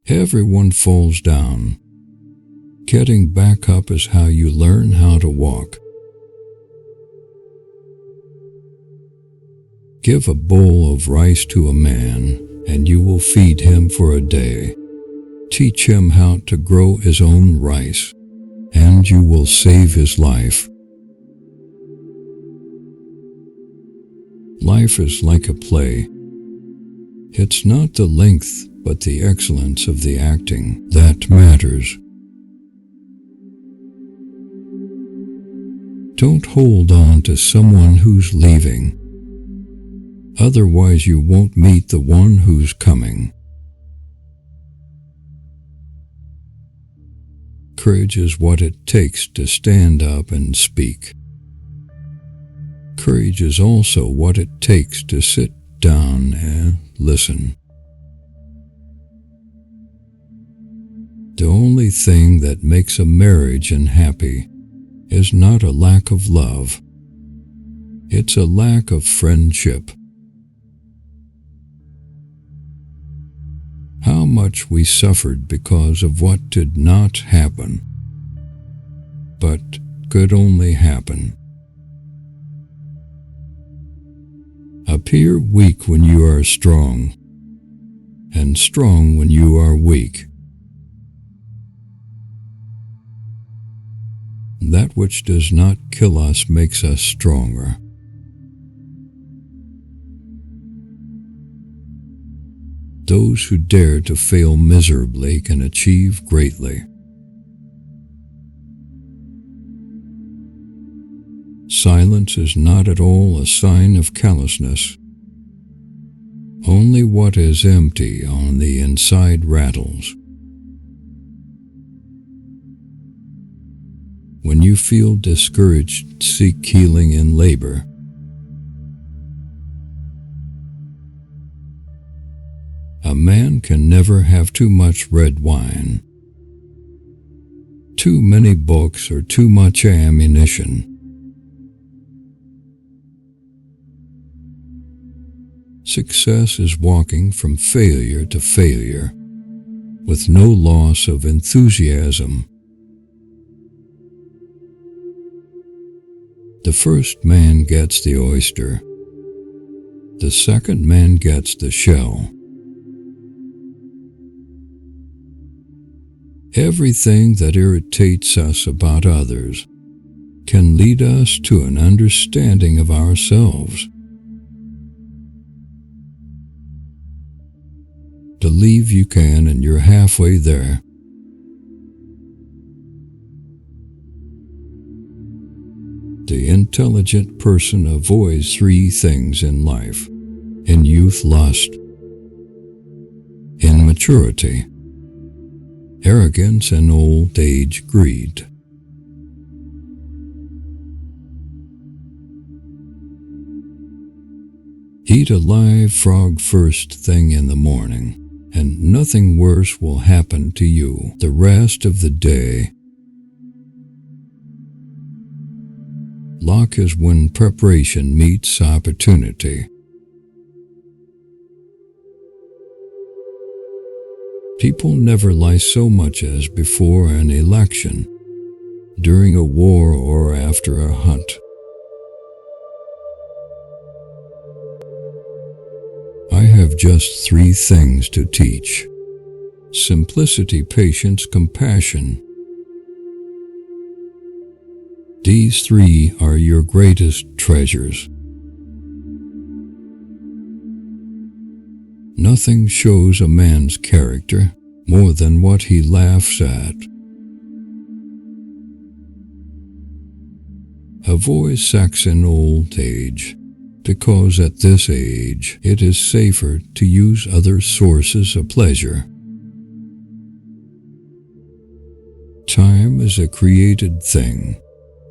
Everyone falls down. Getting back up is how you learn how to walk. Give a bowl of rice to a man, and you will feed him for a day. Teach him how to grow his own rice, and you will save his life. Life is like a play. It's not the length, but the excellence of the acting that matters. Don't hold on to someone who's leaving. Otherwise you won't meet the one who's coming. Courage is what it takes to stand up and speak. Courage is also what it takes to sit down and listen. The only thing that makes a marriage unhappy is not a lack of love. It's a lack of friendship. How much we suffered because of what did not happen, but could only happen. Appear weak when you are strong, and strong when you are weak. That which does not kill us makes us stronger. Those who dare to fail miserably can achieve greatly. Silence is not at all a sign of callousness. Only what is empty on the inside rattles. When you feel discouraged, seek healing in labor. A man can never have too much red wine, too many books, or too much ammunition. Success is walking from failure to failure, with no loss of enthusiasm. The first man gets the oyster. The second man gets the shell. Everything that irritates us about others can lead us to an understanding of ourselves. Believe you can, and you're halfway there. The intelligent person avoids three things in life: in youth, lust; in maturity, arrogance; and old age, greed. Eat a live frog first thing in the morning, and nothing worse will happen to you the rest of the day. Luck is when preparation meets opportunity. People never lie so much as before an election, during a war, or after a hunt. I have just three things to teach: simplicity, patience, compassion. These three are your greatest treasures. Nothing shows a man's character more than what he laughs at. Avoid sex in old age, because at this age it is safer to use other sources of pleasure. Time is a created thing.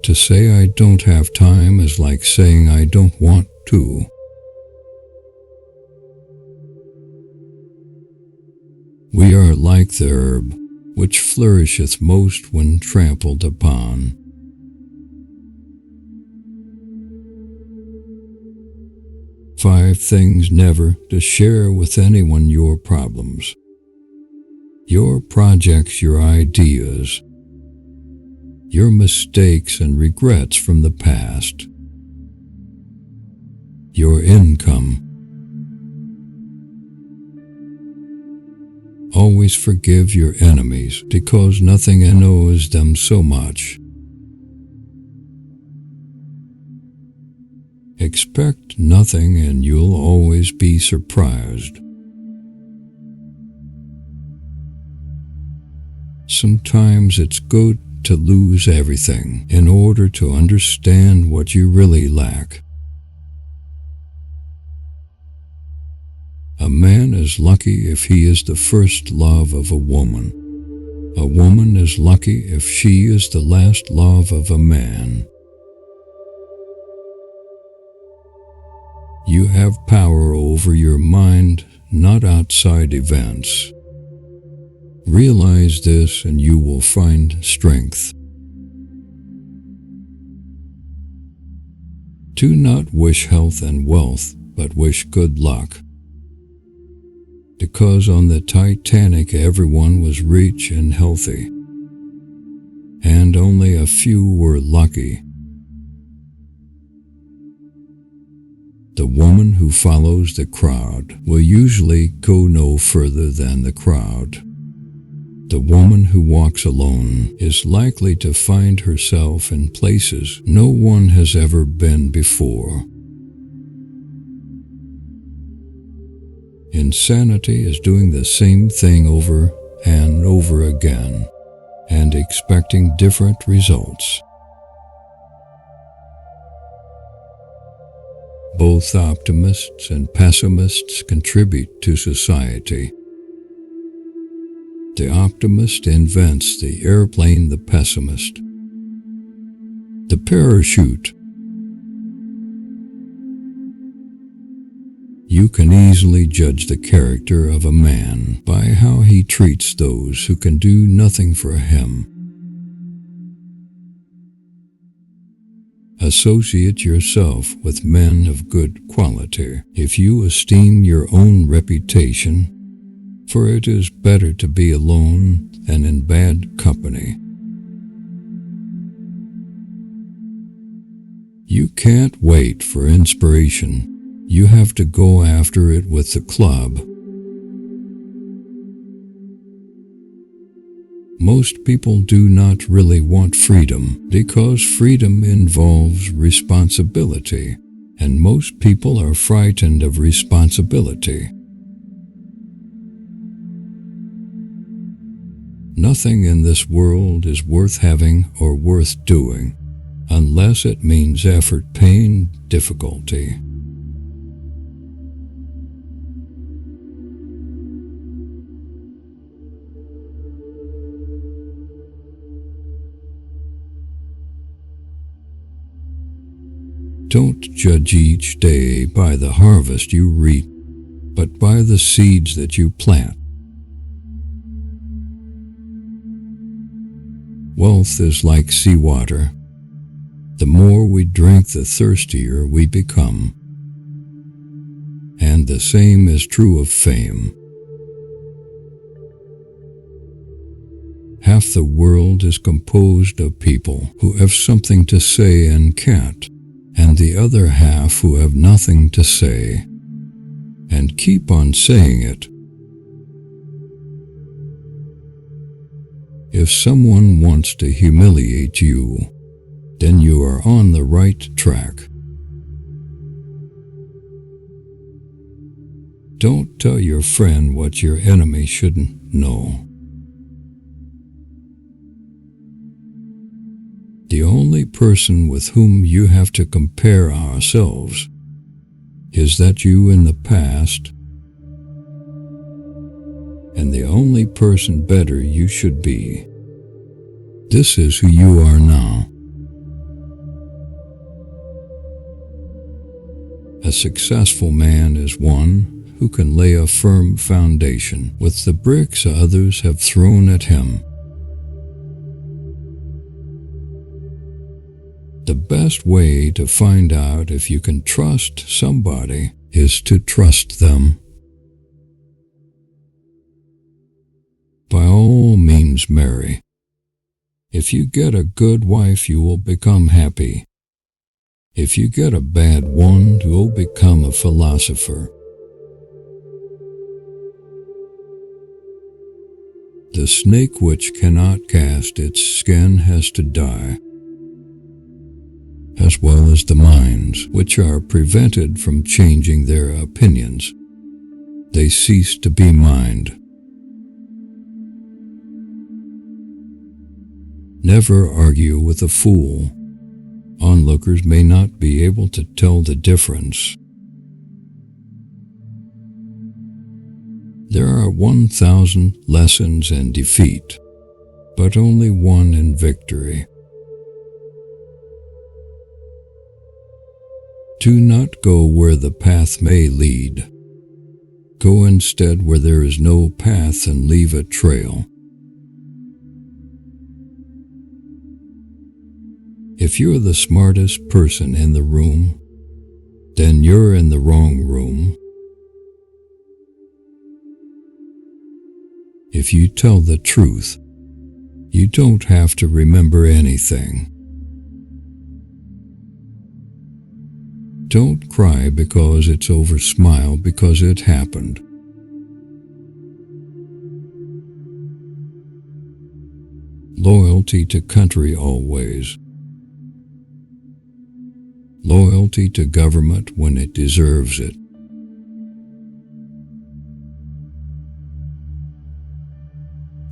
To say I don't have time is like saying I don't want to. We are like the herb, which flourisheth most when trampled upon. Five things never to share with anyone your problems. your projects, your ideas, your mistakes and regrets from the past, your income. Always forgive your enemies, because nothing annoys them so much. Expect nothing and you'll always be surprised. Sometimes it's good to lose everything in order to understand what you really lack. A man is lucky if he is the first love of a woman. A woman is lucky if she is the last love of a man. You have power over your mind, not outside events. Realize this and you will find strength. Do not wish health and wealth, but wish good luck. Because on the Titanic everyone was rich and healthy, and only a few were lucky. The woman who follows the crowd will usually go no further than the crowd. The woman who walks alone is likely to find herself in places no one has ever been before. Insanity is doing the same thing over and over again and expecting different results. Both optimists and pessimists contribute to society. The optimist invents the airplane, the pessimist the parachute. You can easily judge the character of a man by how he treats those who can do nothing for him. Associate yourself with men of good quality if you esteem your own reputation, for it is better to be alone than in bad company. You can't wait for inspiration. You have to go after it with the club. Most people do not really want freedom because freedom involves responsibility, and most people are frightened of responsibility. Nothing in this world is worth having or worth doing unless it means effort, pain, difficulty. Don't judge each day by the harvest you reap, but by the seeds that you plant. Wealth is like seawater. The more we drink, the thirstier we become. And the same is true of fame. Half the world is composed of people who have something to say and can't, and the other half who have nothing to say and keep on saying it. If someone wants to humiliate you, then you are on the right track. Don't tell your friend what your enemy shouldn't know. The only person with whom you have to compare ourselves is that you in the past, and the only person better you should be. This is who you are now. A successful man is one who can lay a firm foundation with the bricks others have thrown at him. The best way to find out if you can trust somebody is to trust them. By all means marry. If you get a good wife, you will become happy. If you get a bad one, you will become a philosopher. The snake which cannot cast its skin has to die, as well as the minds which are prevented from changing their opinions. They cease to be mind. Never argue with a fool. Onlookers may not be able to tell the difference. There are 1,000 lessons in defeat, but only one in victory. Do not go where the path may lead. Go instead where there is no path and leave a trail. If you're the smartest person in the room, then you're in the wrong room. If you tell the truth, you don't have to remember anything. Don't cry because it's over, smile because it happened. Loyalty to country always. Loyalty to government when it deserves it.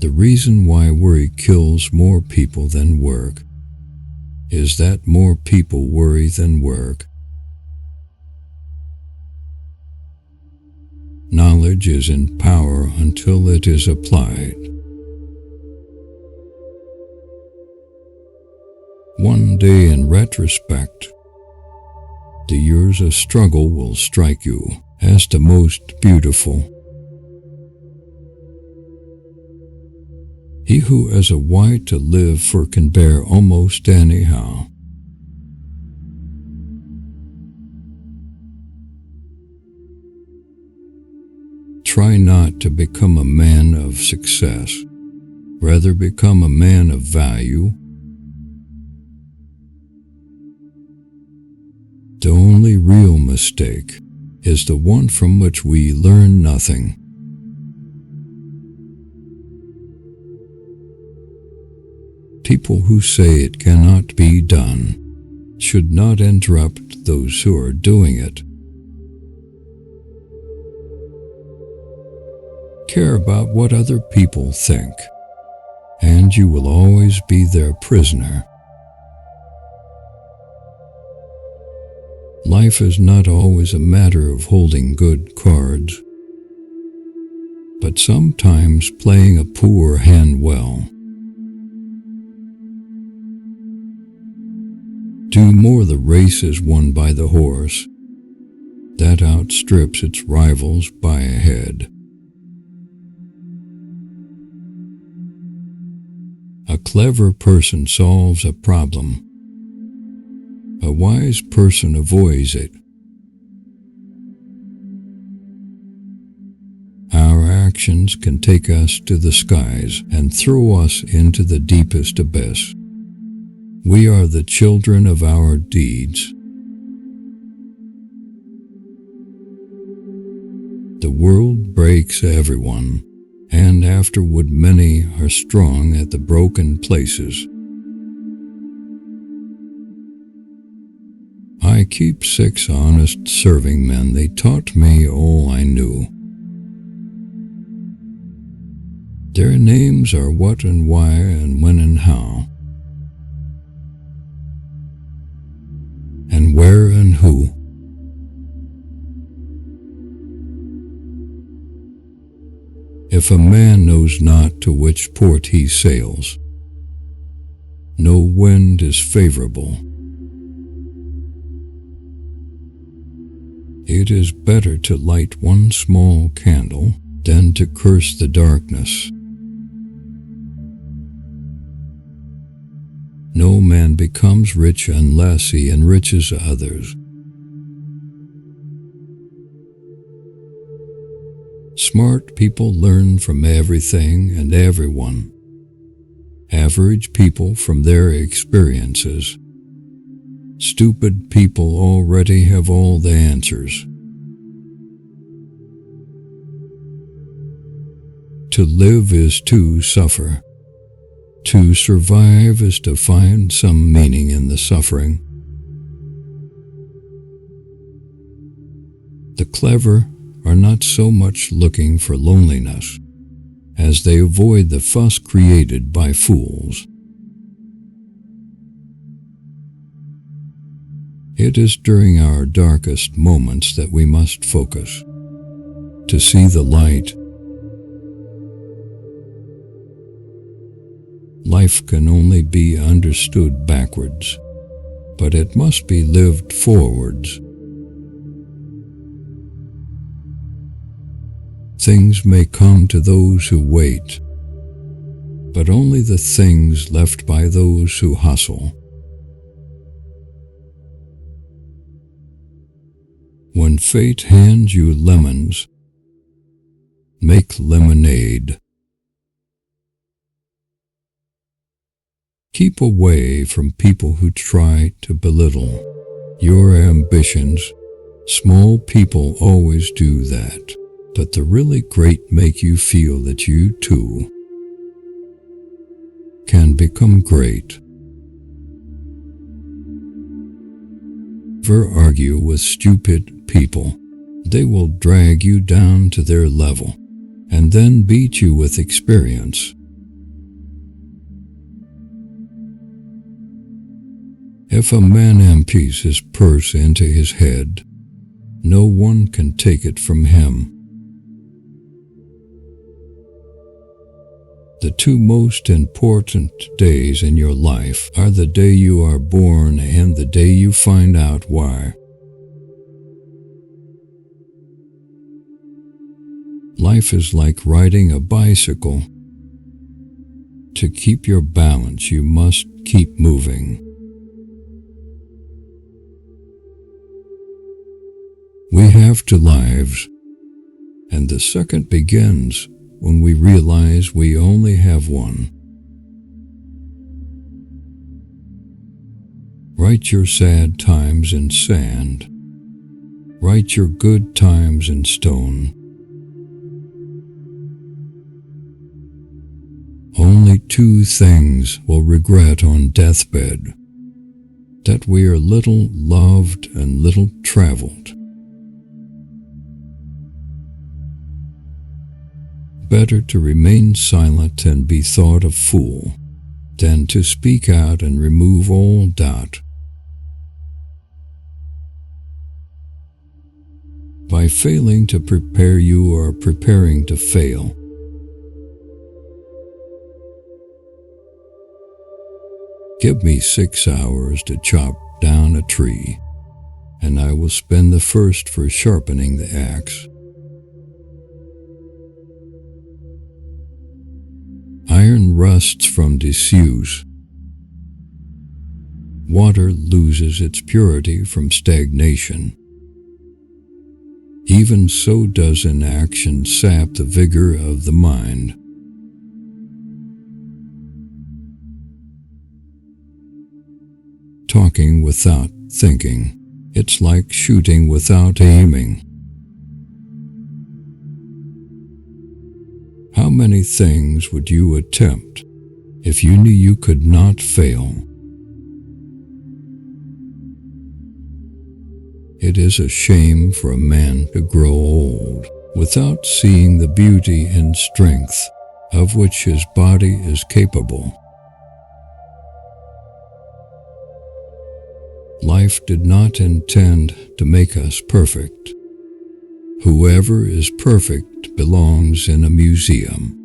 The reason why worry kills more people than work is that more people worry than work. Knowledge is in power until it is applied. One day in retrospect, the years of struggle will strike you as the most beautiful. He who has a why to live for can bear almost anyhow. Try not to become a man of success. Rather become a man of value. The only real mistake is the one from which we learn nothing. People who say it cannot be done should not interrupt those who are doing it. Care about what other people think, and you will always be their prisoner. Life is not always a matter of holding good cards, but sometimes playing a poor hand well. Do more, the race is won by the horse that outstrips its rivals by a head. A clever person solves a problem. A wise person avoids it. Our actions can take us to the skies and throw us into the deepest abyss. We are the children of our deeds. The world breaks everyone, and afterward many are strong at the broken places. I keep 6 honest serving men. They taught me all I knew. Their names are what and why and when and how, and where and who. If a man knows not to which port he sails, no wind is favorable. It is better to light one small candle than to curse the darkness. No man becomes rich unless he enriches others. Smart people learn from everything and everyone. Average people from their experiences. Stupid people already have all the answers. To live is to suffer. To survive is to find some meaning in the suffering. The clever are not so much looking for loneliness as they avoid the fuss created by fools. It is during our darkest moments that we must focus to see the light. Life can only be understood backwards, but it must be lived forwards. Things may come to those who wait, but only the things left by those who hustle. When fate hands you lemons, make lemonade. Keep away from people who try to belittle your ambitions. Small people always do that, but the really great make you feel that you too can become great. Never argue with stupid people. They will drag you down to their level and then beat you with experience. If a man empties his purse into his head, no one can take it from him. The two most important days in your life are the day you are born and the day you find out why. Life is like riding a bicycle. To keep your balance, you must keep moving. We have two lives, and the second begins when we realize we only have one. Write your sad times in sand. Write your good times in stone. Only two things we'll regret on deathbed: that we are little loved and little traveled. Better to remain silent and be thought a fool than to speak out and remove all doubt. By failing to prepare, you are preparing to fail. Give me 6 hours to chop down a tree, and I will spend the first for sharpening the axe. Iron rusts from disuse. Water loses its purity from stagnation. Even so does inaction sap the vigor of the mind. Talking without thinking, it's like shooting without aiming. How many things would you attempt if you knew you could not fail? It is a shame for a man to grow old without seeing the beauty and strength of which his body is capable. Life did not intend to make us perfect. Whoever is perfect belongs in a museum.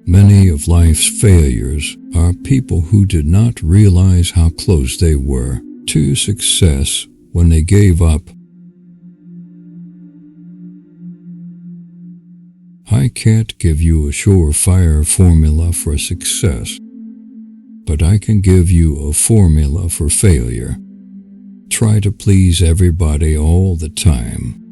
Many of life's failures are people who did not realize how close they were to success when they gave up. I can't give you a surefire formula for success, but I can give you a formula for failure. Try to please everybody all the time.